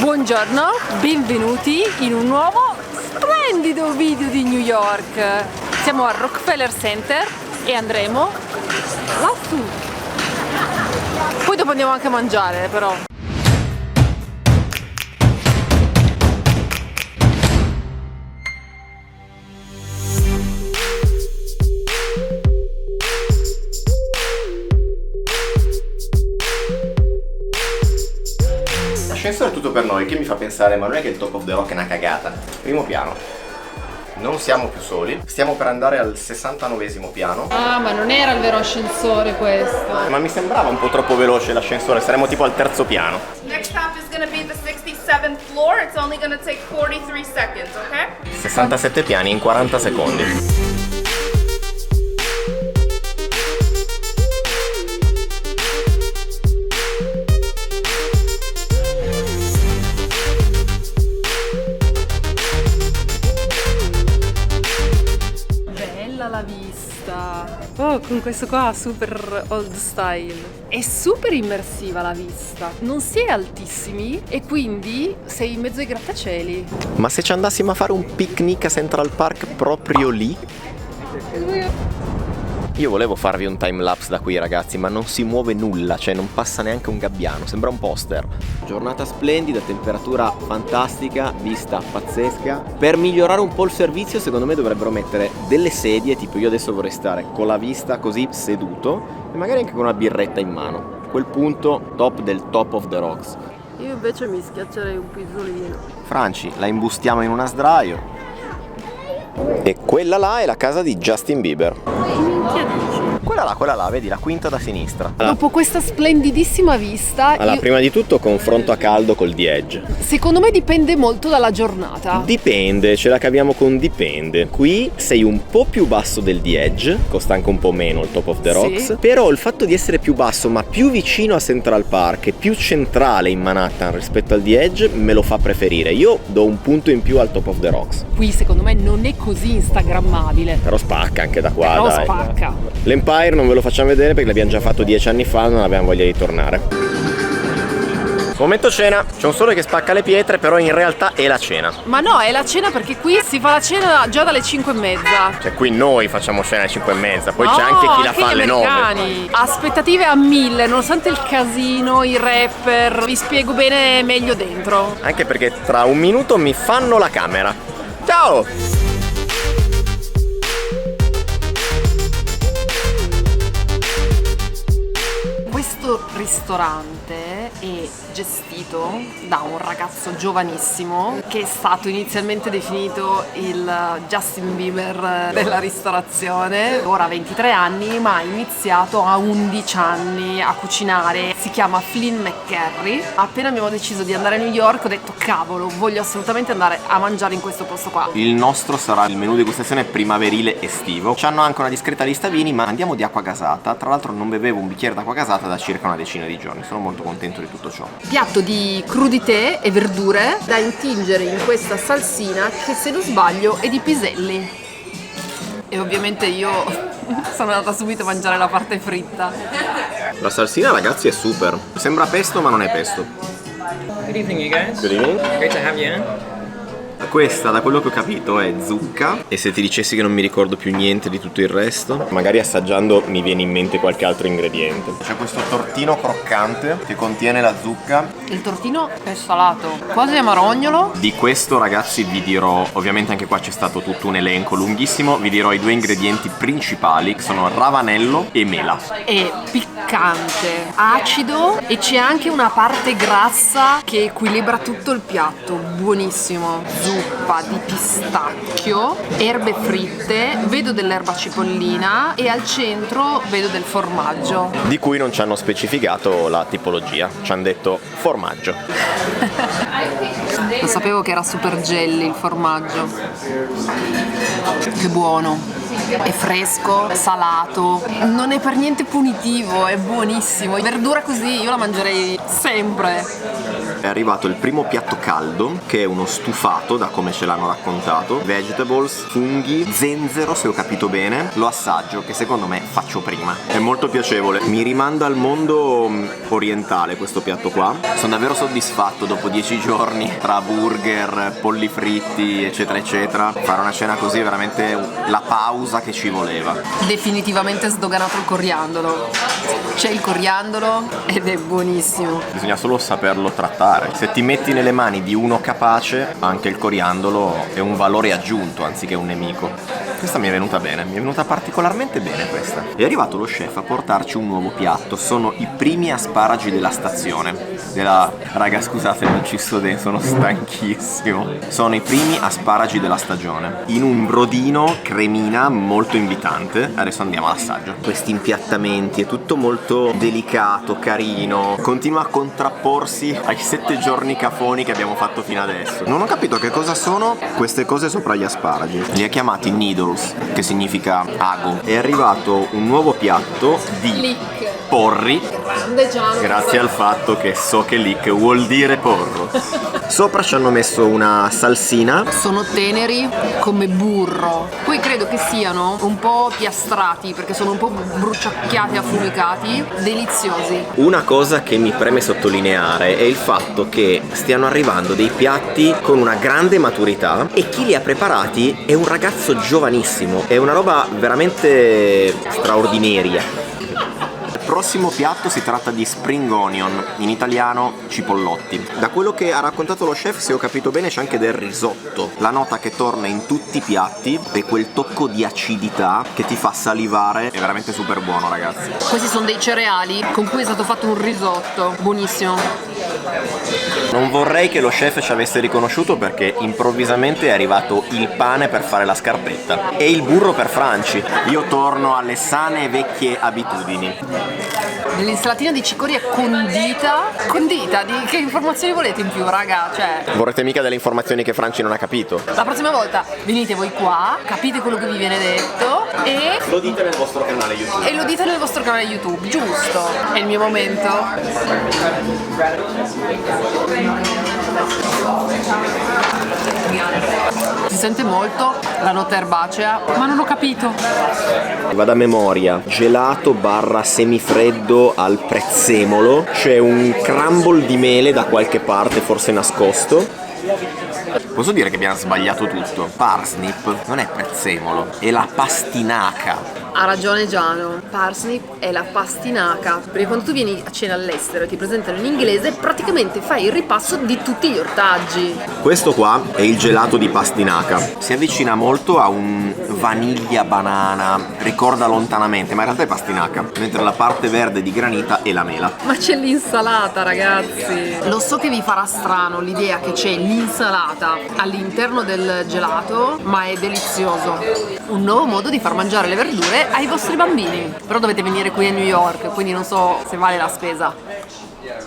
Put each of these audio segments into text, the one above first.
Buongiorno, benvenuti in un nuovo splendido video di New York. Siamo al Rockefeller Center e andremo lassù. Poi dopo andiamo anche a mangiare però. L'ascensore è tutto per noi, che mi fa pensare, ma non è che il Top of the Rock è una cagata? Primo piano. Non siamo più soli, stiamo per andare al 69esimo piano. Ah, ma non era il vero ascensore questo. Ma mi sembrava un po' troppo veloce l'ascensore, saremo tipo al terzo piano. Next stop is gonna be the 67th floor. It's only gonna take 43 seconds, okay? 67 piani in 40 secondi. La vista, oh, con questo qua super old style. È super immersiva la vista, non si è altissimi e quindi sei in mezzo ai grattacieli. Ma se ci andassimo a fare un picnic a Central Park proprio lì? Io volevo farvi un timelapse da qui, ragazzi, ma non si muove nulla, cioè non passa neanche un gabbiano, sembra un poster. Giornata splendida, temperatura fantastica, vista pazzesca. Per migliorare un po' il servizio, secondo me dovrebbero mettere delle sedie, tipo io adesso vorrei stare con la vista così seduto e magari anche con una birretta in mano. A quel punto, top del Top of the Rocks. Io invece mi schiaccerei un pisolino. Franci, la imbustiamo in una sdraio. E quella là è la casa di Justin Bieber. Quella là, vedi, la quinta da sinistra. Dopo questa splendidissima vista, Allora, prima di tutto confronto a caldo col The Edge. Secondo me dipende molto dalla giornata. Dipende, ce la caviamo con dipende. Qui sei un po' più basso del The Edge, costa anche un po' meno il Top of the Rocks, sì. Però il fatto di essere più basso ma più vicino a Central Park e più centrale in Manhattan rispetto al The Edge me lo fa preferire. Io do un punto in più al Top of the Rocks. Qui secondo me non è così instagrammabile. Però spacca anche da qua, Però dai. spacca. L'Empire non ve lo facciamo vedere perché l'abbiamo già fatto 10 anni fa, non avevamo voglia di tornare. Momento cena, c'è un sole che spacca le pietre, però in realtà è la cena. Ma no, è la cena perché qui si fa la cena già dalle 5:30. Cioè qui noi facciamo cena alle 5:30, poi No, c'è anche chi la anche fa gli alle 9. americani. Aspettative a 1000, nonostante il casino, i rapper. Vi spiego bene meglio dentro. Anche perché tra un minuto mi fanno la camera. Ciao! Questo ristorante è gestito da un ragazzo giovanissimo che è stato inizialmente definito il Justin Bieber della ristorazione. Ora ha 23 anni ma ha iniziato a 11 anni a cucinare. Si chiama Flynn McCarry. Appena abbiamo deciso di andare a New York ho detto cavolo, voglio assolutamente andare a mangiare in questo posto qua. Il nostro sarà il menù degustazione primaverile estivo. C'hanno anche una discreta lista vini, ma andiamo di acqua gasata. Tra l'altro non bevevo un bicchiere d'acqua gasata da circa una decina di giorni. Sono molto contento di tutto ciò. Piatto di crudité e verdure da intingere in questa salsina che se non sbaglio è di piselli. E ovviamente io sono andata subito a mangiare la parte fritta. La salsina, ragazzi, è super. Sembra pesto, ma non è pesto. Good evening, you guys. Good evening. Great to have you in. Questa, da quello che ho capito, è zucca. E se ti dicessi che non mi ricordo più niente di tutto il resto, magari assaggiando mi viene in mente qualche altro ingrediente. C'è questo tortino croccante che contiene la zucca. Il tortino è salato, quasi amarognolo. Di questo, ragazzi, vi dirò, ovviamente anche qua c'è stato tutto un elenco lunghissimo, vi dirò i due ingredienti principali, che sono ravanello e mela. È piccante, acido e c'è anche una parte grassa che equilibra tutto il piatto, buonissimo. Zuppa di pistacchio, erbe fritte, vedo dell'erba cipollina e al centro vedo del formaggio. Di cui non ci hanno specificato la tipologia, ci hanno detto formaggio. Non sapevo che era super jelly il formaggio. Che buono. È fresco, salato, non è per niente punitivo, è buonissimo. Verdura così io la mangerei sempre. È arrivato il primo piatto caldo, che è uno stufato, da come ce l'hanno raccontato. Vegetables, funghi, zenzero, se ho capito bene. Lo assaggio, che secondo me faccio prima. È molto piacevole. Mi rimanda al mondo orientale questo piatto qua. Sono davvero soddisfatto dopo 10 giorni tra burger, polli fritti, eccetera eccetera. Fare una cena così è veramente la pausa che ci voleva. Definitivamente sdoganato il coriandolo. C'è il coriandolo ed è buonissimo. Bisogna solo saperlo trattare. Se ti metti nelle mani di uno capace, anche il coriandolo è un valore aggiunto anziché un nemico. Questa mi è venuta bene, mi è venuta particolarmente bene questa. È arrivato lo chef a portarci un nuovo piatto. Sono i primi asparagi della stazione. Raga, scusate, non ci sto dentro, sono stanchissimo. Sono i primi asparagi della stagione, in un brodino cremina molto invitante. Adesso andiamo all'assaggio. Questi impiattamenti, è tutto molto delicato, carino. Continua a contrapporsi ai 7 giorni cafoni che abbiamo fatto fino adesso. Non ho capito che cosa sono queste cose sopra gli asparagi. Li ha chiamati needles, che significa ago. È arrivato un nuovo piatto di porri, grazie al fatto che so che lick vuol dire porro. Sopra ci hanno messo una salsina. Sono teneri come burro. Poi credo che siano un po' piastrati perché sono un po' bruciacchiati, affumicati, deliziosi. Una cosa che mi preme sottolineare è il fatto che stiano arrivando dei piatti con una grande maturità e chi li ha preparati è un ragazzo giovanissimo. È una roba veramente straordinaria. Il prossimo piatto si tratta di spring onion, in italiano cipollotti. Da quello che ha raccontato lo chef, se ho capito bene, c'è anche del risotto. La nota che torna in tutti i piatti è quel tocco di acidità che ti fa salivare. È veramente super buono, ragazzi. Questi sono dei cereali con cui è stato fatto un risotto. Buonissimo. Non vorrei che lo chef ci avesse riconosciuto perché improvvisamente è arrivato il pane per fare la scarpetta e il burro per Franci. Io torno alle sane vecchie abitudini. L'insalatina di cicoria condita. Condita? Di che informazioni volete in più, raga? Cioè, Vorrete mica delle informazioni che Franci non ha capito? la prossima volta venite voi qua, capite quello che vi viene detto e Lo dite nel vostro canale YouTube. lo dite nel vostro canale YouTube, giusto? È il mio momento. Si sente molto la nota erbacea, ma non ho capito. Vado a memoria. Gelato barra semifreddo al prezzemolo. C'è un crumble di mele da qualche parte, forse nascosto. Posso dire che abbiamo sbagliato tutto. Parsnip non è prezzemolo, è la pastinaca. Ha ragione Giano, parsnip è la pastinaca, perché quando tu vieni a cena all'estero e ti presentano in inglese praticamente fai il ripasso di tutti gli ortaggi. Questo qua è il gelato di pastinaca. Si avvicina molto a un vaniglia banana, ricorda lontanamente, ma in realtà è pastinaca, mentre la parte verde di granita è la mela. Ma c'è l'insalata, ragazzi! Lo so che vi farà strano l'idea che c'è l'insalata all'interno del gelato, ma è delizioso. Un nuovo modo di far mangiare le verdure ai vostri bambini. Però dovete venire qui a New York, quindi non so se vale la spesa.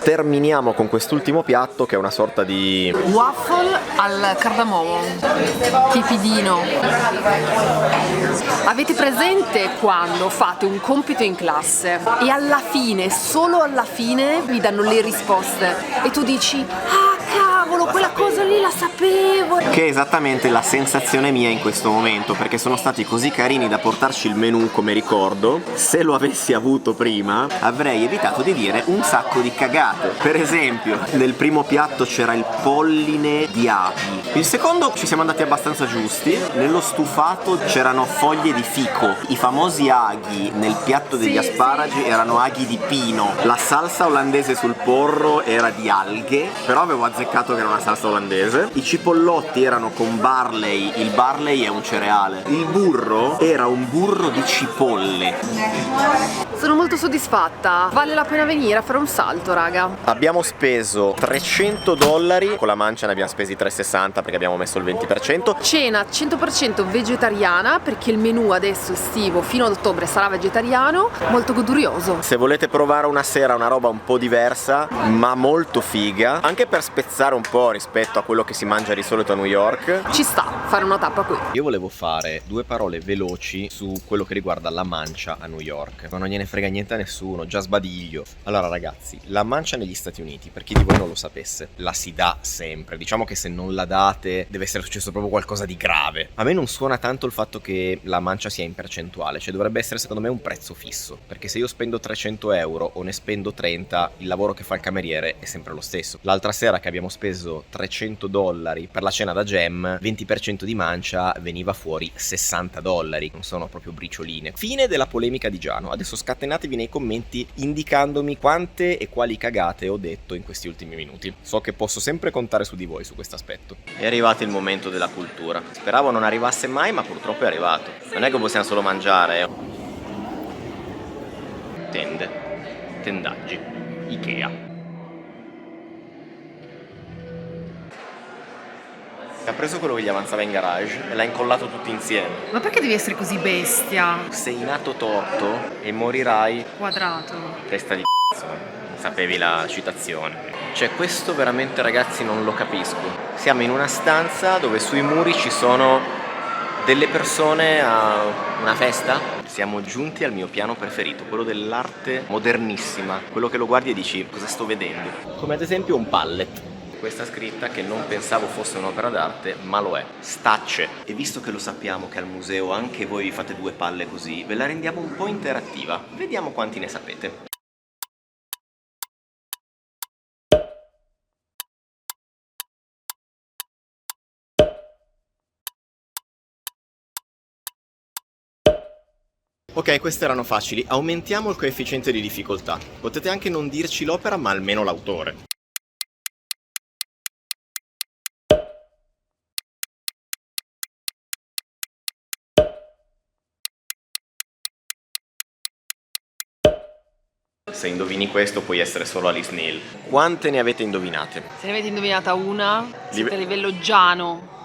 Terminiamo con quest'ultimo piatto che è una sorta di Waffle al cardamomo, tipidino. Avete presente quando fate un compito in classe e alla fine, solo alla fine, vi danno le risposte e tu dici ah cavolo, quella cosa lì la sapevo. che è esattamente la sensazione mia in questo momento, perché sono stati così carini da portarci il menù come ricordo. Se lo avessi avuto prima avrei evitato di dire un sacco di cagate. Per esempio, nel primo piatto c'era il polline di api, il secondo ci siamo andati abbastanza giusti, nello stufato c'erano foglie di fico, i famosi aghi nel piatto degli asparagi erano aghi di pino, la salsa olandese sul porro era di alghe, però avevo azzeccato che era una salsa olandese, i cipollotti erano con barley, il barley è un cereale, il burro era un burro di cipolle. Sono molto soddisfatta, vale la pena venire a fare un salto, raga. Abbiamo speso $300, con la mancia ne abbiamo spesi 360 perché abbiamo messo il 20%. Cena 100% vegetariana, perché il menù adesso estivo fino ad ottobre sarà vegetariano, molto godurioso. Se volete provare una sera una roba un po' diversa ma molto figa, anche per spezzare un po' rispetto a quello che si mangia di solito a New York, Ci sta fare una tappa qui. io volevo fare due parole veloci su quello che riguarda la mancia a New York, ma non gliene frega niente a nessuno, già sbadiglio. Allora ragazzi, la mancia negli Stati Uniti, per chi di voi non lo sapesse, la si dà sempre. Diciamo che se non la date deve essere successo proprio qualcosa di grave. A me non suona tanto il fatto che la mancia sia in percentuale, cioè dovrebbe essere secondo me un prezzo fisso, perché se io spendo 300 euro o ne spendo 30, il lavoro che fa il cameriere è sempre lo stesso. L'altra sera che abbiamo speso $300 per la cena da Gem, 20% di mancia veniva fuori $60. Non sono proprio bricioline. Fine della polemica di Giano. Adesso scatenatevi nei commenti indicandomi quante e quali cagate ho detto in questi ultimi minuti. So che posso sempre contare su di voi su questo aspetto. È arrivato il momento della cultura. Speravo non arrivasse mai, ma purtroppo è arrivato. Non è che possiamo solo mangiare. Tende, tendaggi, Ikea. Ha preso quello che gli avanzava in garage e l'ha incollato tutti insieme. Ma perché devi essere così bestia? Sei nato torto e morirai Quadrato. testa di c***o. Sapevi la citazione. Cioè questo veramente ragazzi non lo capisco. Siamo in una stanza dove sui muri ci sono delle persone a una festa. Siamo giunti al mio piano preferito, quello dell'arte modernissima. Quello che lo guardi e dici cosa sto vedendo. Come ad esempio un pallet. Questa scritta che non pensavo fosse un'opera d'arte, ma lo è. Stacce. E visto che lo sappiamo che al museo anche voi vi fate due palle così, ve la rendiamo un po' interattiva. Vediamo quanti ne sapete. Ok, queste erano facili. Aumentiamo il coefficiente di difficoltà. Potete anche non dirci l'opera, ma almeno l'autore. Se indovini questo puoi essere solo Alice Neal. Quante ne avete indovinate? Se ne avete indovinata una, siete a livello Giano.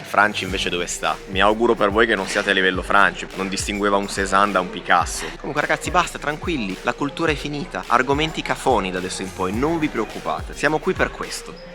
Franci invece dove sta? Mi auguro per voi che non siate a livello Franci, non distingueva un Cézanne da un Picasso. Comunque ragazzi basta, tranquilli, la cultura è finita. Argomenti cafoni da adesso in poi, non vi preoccupate, siamo qui per questo.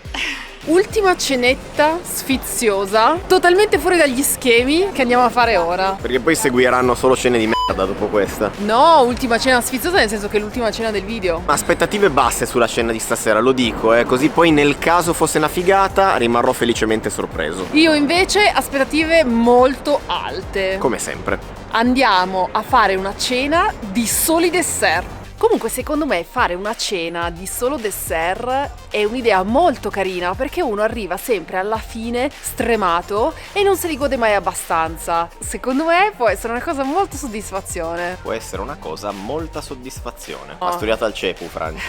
Ultima cenetta sfiziosa, totalmente fuori dagli schemi che andiamo a fare ora. Perché poi seguiranno solo cene di merda dopo questa. No, ultima cena sfiziosa nel senso che è l'ultima cena del video. Aspettative basse sulla cena di stasera, lo dico, così poi nel caso fosse una figata rimarrò felicemente sorpreso. Io invece aspettative molto alte. Come sempre. Andiamo a fare una cena di soli dessert. Comunque secondo me fare una cena di solo dessert è un'idea molto carina perché uno arriva sempre alla fine stremato e non se li gode mai abbastanza. Secondo me può essere una cosa molto soddisfazione. Può essere una cosa molta soddisfazione. Oh. Ha studiato al CEPU, Franci.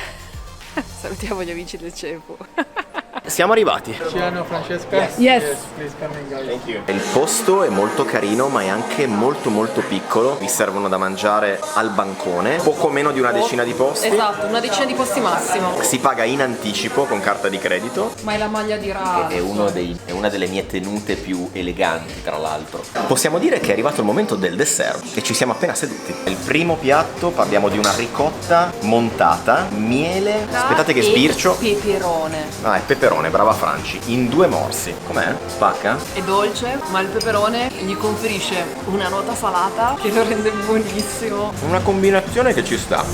Salutiamo gli amici del CEPU. Siamo arrivati. Ciano Francesca? Yes. Please come in, guys. Thank you. Il posto è molto carino ma è anche molto molto piccolo. Vi servono da mangiare al bancone. Poco meno di una decina di posti. Esatto, una decina di posti massimo. Si paga in anticipo con carta di credito. Ma è la maglia di Ra. È una delle mie tenute più eleganti tra l'altro. Possiamo dire che è arrivato il momento del dessert e ci siamo appena seduti. Il primo piatto parliamo di una ricotta montata, miele, aspettate che sbircio. Peperone. Ah, è peperone, brava Franci, in 2 morsi. Com'è? Spacca? È dolce, ma il peperone gli conferisce una nota salata che lo rende buonissimo. Una combinazione che ci sta.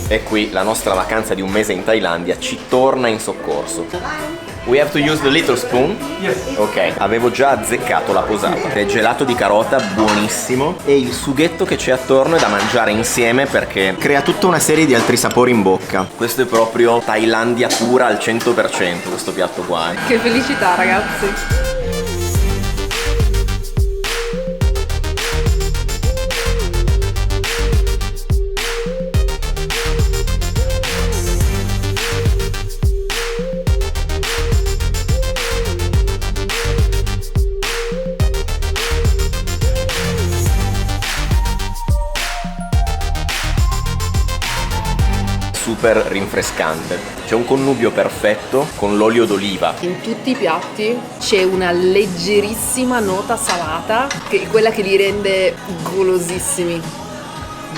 E qui la nostra vacanza di un mese in Thailandia ci torna in soccorso. We have to use the little spoon? Yes. Ok, avevo già azzeccato la posata. È gelato di carota, buonissimo. E il sughetto che c'è attorno è da mangiare insieme perché crea tutta una serie di altri sapori in bocca. Questo è proprio Thailandia pura al 100%, questo piatto qua. Che felicità, ragazzi. Super rinfrescante. C'è un connubio perfetto con l'olio d'oliva. In tutti i piatti c'è una leggerissima nota salata che è quella che li rende golosissimi.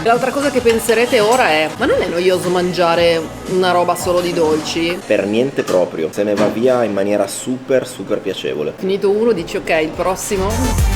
L'altra cosa che penserete ora è: ma non è noioso mangiare una roba solo di dolci? Per niente proprio, se ne va via in maniera super piacevole. Finito uno dici ok, il prossimo.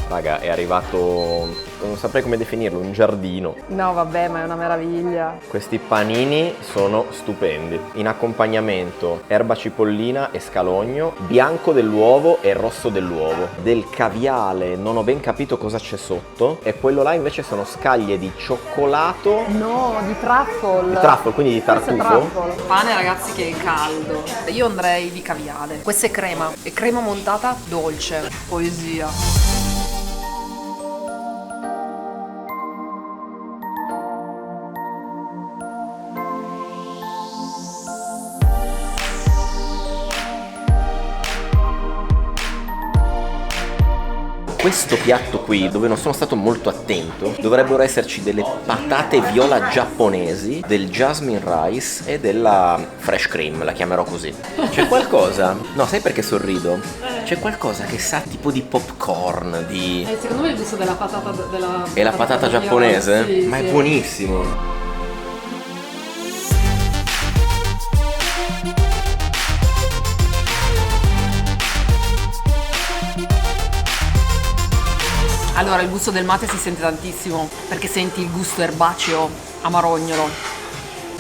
Raga, è arrivato, non saprei come definirlo, un giardino. No vabbè, ma è una meraviglia. Questi panini sono stupendi. In accompagnamento erba cipollina e scalogno, bianco dell'uovo e rosso dell'uovo. Del caviale, non ho ben capito cosa c'è sotto. E quello là invece sono scaglie di cioccolato. No, di truffle. Di truffle, quindi di tartufo. Pane ragazzi che è caldo. Io andrei di caviale. Questa è crema. E crema montata dolce. Poesia. Questo piatto qui, dove non sono stato molto attento, dovrebbero esserci delle patate viola giapponesi, del jasmine rice e della fresh cream, la chiamerò così. C'è qualcosa? No, sai perché sorrido? C'è qualcosa che sa tipo di popcorn, di... Secondo me il gusto della patata della... È la patata giapponese? Sì, Ma sì. è buonissimo! Allora, il gusto del mate si sente tantissimo perché senti il gusto erbaceo amarognolo.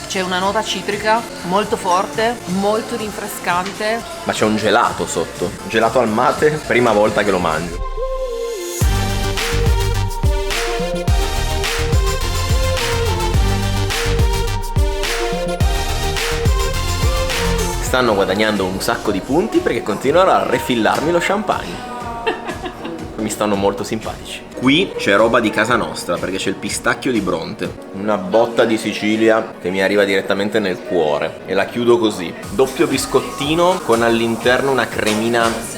C'è una nota citrica molto forte, molto rinfrescante. Ma c'è un gelato sotto, gelato al mate, prima volta che lo mangio. Stanno guadagnando un sacco di punti perché continuano a refillarmi lo champagne. Mi stanno molto simpatici. Qui c'è roba di casa nostra perché c'è il pistacchio di Bronte, una botta di Sicilia che mi arriva direttamente nel cuore e la chiudo così: doppio biscottino con all'interno una cremina.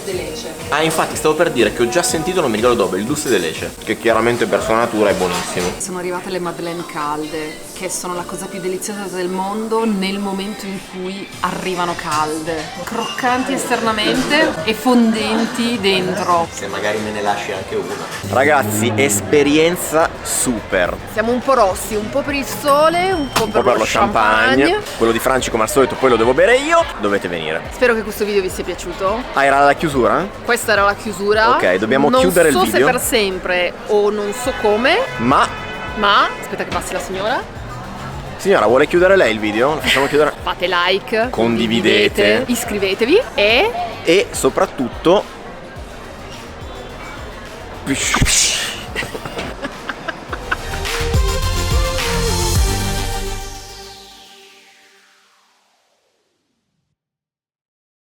Ah, infatti stavo per dire che ho già sentito, non mi ricordo dove, il dulce de leche, che chiaramente per sua natura è buonissimo. Sono arrivate le madeleine calde, che sono la cosa più deliziosa del mondo nel momento in cui arrivano calde, croccanti esternamente e fondenti dentro. Se magari me ne lasci anche una. Ragazzi, esperienza super. Siamo un po' rossi, un po' per il sole, un po' per, Per lo champagne. Quello di Franci come al solito poi lo devo bere io. Dovete venire. Spero che questo video vi sia piaciuto. Ah, era la chiusura? Questa era la chiusura. Ok, dobbiamo chiudere il Non so video. se per sempre o non so come, Ma ma aspetta che passi la signora. signora, vuole chiudere lei il video? Lo facciamo chiudere. Fate like, Condividete. iscrivetevi e E soprattutto